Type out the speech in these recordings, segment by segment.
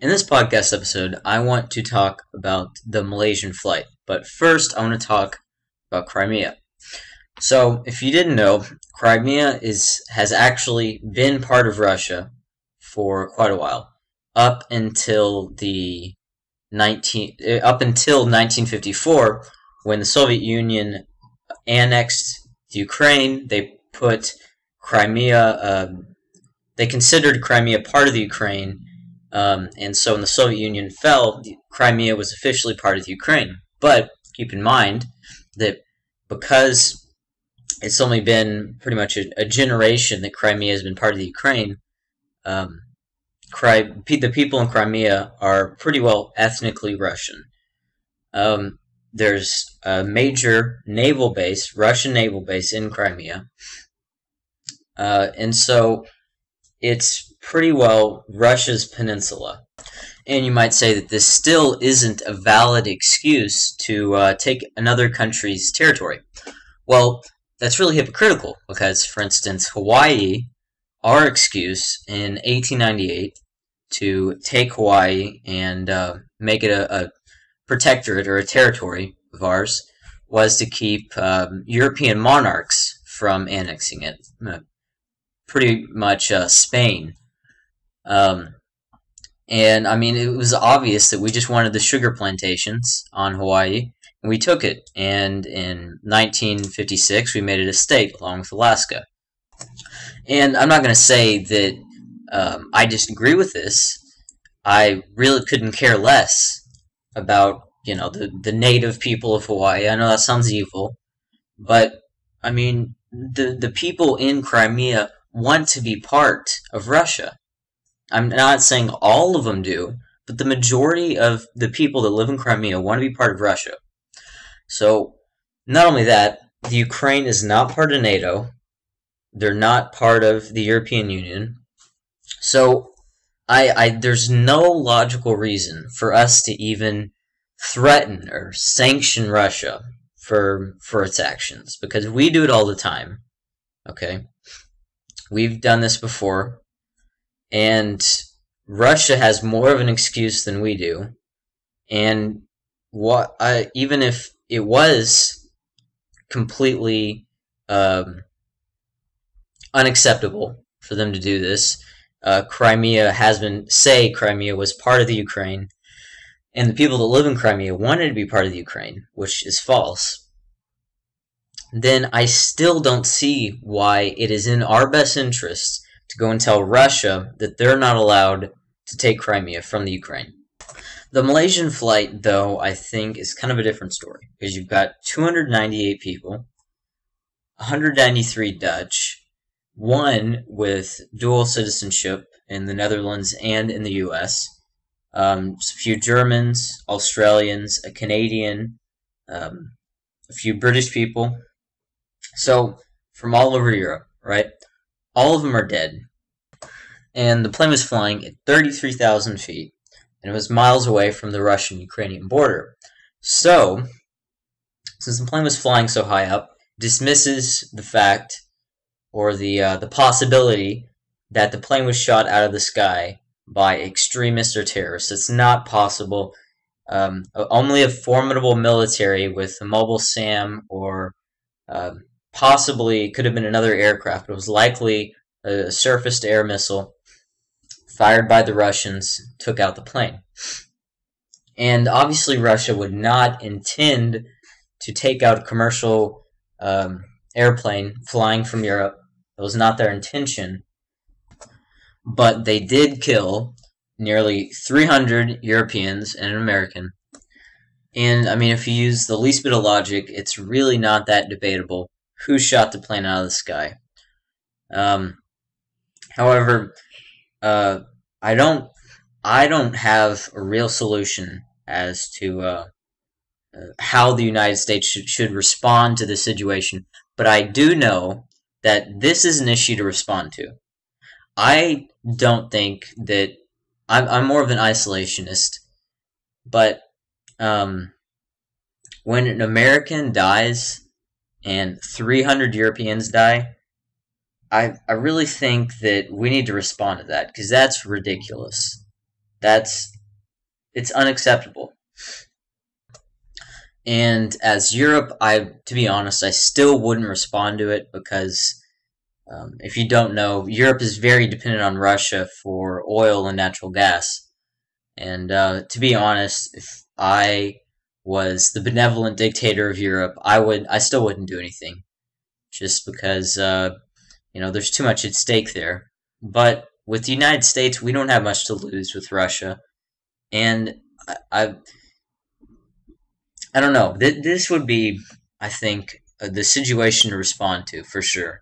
In this podcast episode, I want to talk about the Malaysian flight. But first, I want to talk about Crimea. So, if you didn't know, Crimea has actually been part of Russia for quite a while, up until 1954, when the Soviet Union annexed Ukraine. They put Crimea. They considered Crimea part of the Ukraine. And so when the Soviet Union fell, Crimea was officially part of Ukraine. But keep in mind that because it's only been pretty much a generation that Crimea has been part of the Ukraine, the people in Crimea are pretty well ethnically Russian. There's a major naval base, Russian naval base in Crimea. And so it's pretty well Russia's peninsula. And you might say that this still isn't a valid excuse to take another country's territory. Well, that's really hypocritical because, for instance, Hawaii, our excuse in 1898 to take Hawaii and make it a protectorate or a territory of ours was to keep European monarchs from annexing it. Pretty much Spain. And I mean, it was obvious that we just wanted the sugar plantations on Hawaii, and we took it. And in 1956, we made it a state along with Alaska. And I'm not going to say that I disagree with this. I really couldn't care less about, the native people of Hawaii. I know that sounds evil, but I mean, the people in Crimea want to be part of Russia. I'm not saying all of them do, but the majority of the people that live in Crimea want to be part of Russia. So, not only that, the Ukraine is not part of NATO. They're not part of the European Union. So, there's no logical reason for us to even threaten or sanction Russia for its actions, because we do it all the time. Okay? We've done this before, and Russia has more of an excuse than we do. And even if it was completely unacceptable for them to do this, Crimea was part of the Ukraine, and the people that live in Crimea wanted to be part of the Ukraine, which is false. Then I still don't see why it is in our best interest to go and tell Russia that they're not allowed to take Crimea from the Ukraine. The Malaysian flight, though, I think is kind of a different story, because you've got 298 people, 193 Dutch, one with dual citizenship in the Netherlands and in the U.S., a few Germans, Australians, a Canadian, a few British people. So, from all over Europe, right? All of them are dead. And the plane was flying at 33,000 feet, and it was miles away from the Russian-Ukrainian border. So, since the plane was flying so high up, dismisses the fact, or the possibility, that the plane was shot out of the sky by extremists or terrorists. It's not possible. Only a formidable military with a mobile SAM or possibly could have been another aircraft, but it was likely a surface-to-air missile fired by the Russians took out the plane. And obviously Russia would not intend to take out a commercial airplane flying from Europe. It was not their intention. But they did kill nearly 300 Europeans and an American. And, I mean, if you use the least bit of logic, it's really not that debatable who shot the plane out of the sky. However, I don't have a real solution as to how the United States should respond to this situation, but I do know that this is an issue to respond to. I don't think that I'm more of an isolationist, but when an American dies and 300 Europeans die, I really think that we need to respond to that, because that's ridiculous. It's unacceptable. And as Europe, to be honest, I still wouldn't respond to it because if you don't know, Europe is very dependent on Russia for oil and natural gas. And to be honest, if I was the benevolent dictator of Europe, I still wouldn't do anything, just because there's too much at stake there. But with the United States, we don't have much to lose with Russia, and I don't know. This would be, I think, the situation to respond to for sure.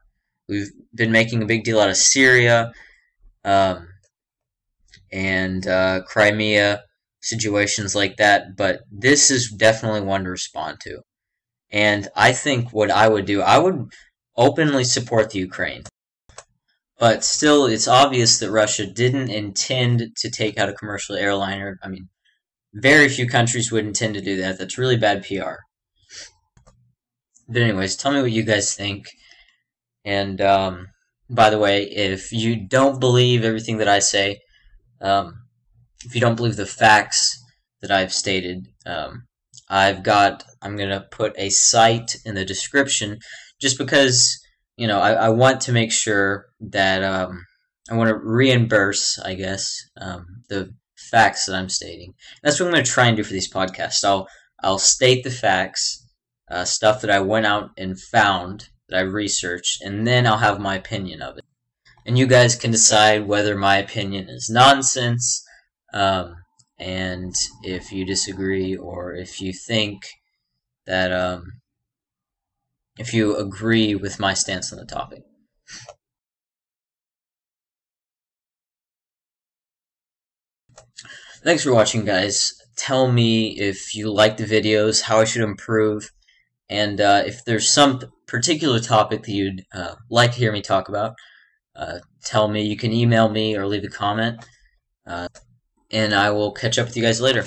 We've been making a big deal out of Syria um, and Crimea, situations like that, but this is definitely one to respond to. And I think what I would do, I would openly support the Ukraine. But still, it's obvious that Russia didn't intend to take out a commercial airliner. I mean, very few countries would intend to do that. That's really bad PR. But anyways, tell me what you guys think. And by the way, if you don't believe everything that I say, if you don't believe the facts that I've stated, I'm gonna put a site in the description, just because I want to make sure that I want to reimburse, I guess, the facts that I'm stating. That's what I'm going to try and do for these podcasts. I'll state the facts, stuff that I went out and found, that I researched, and then I'll have my opinion of it. And you guys can decide whether my opinion is nonsense, and if you disagree, or if you think that, if you agree with my stance on the topic. Thanks for watching, guys. Tell me if you like the videos, how I should improve, and if there's some particular topic that you'd like to hear me talk about, tell me. You can email me or leave a comment, and I will catch up with you guys later.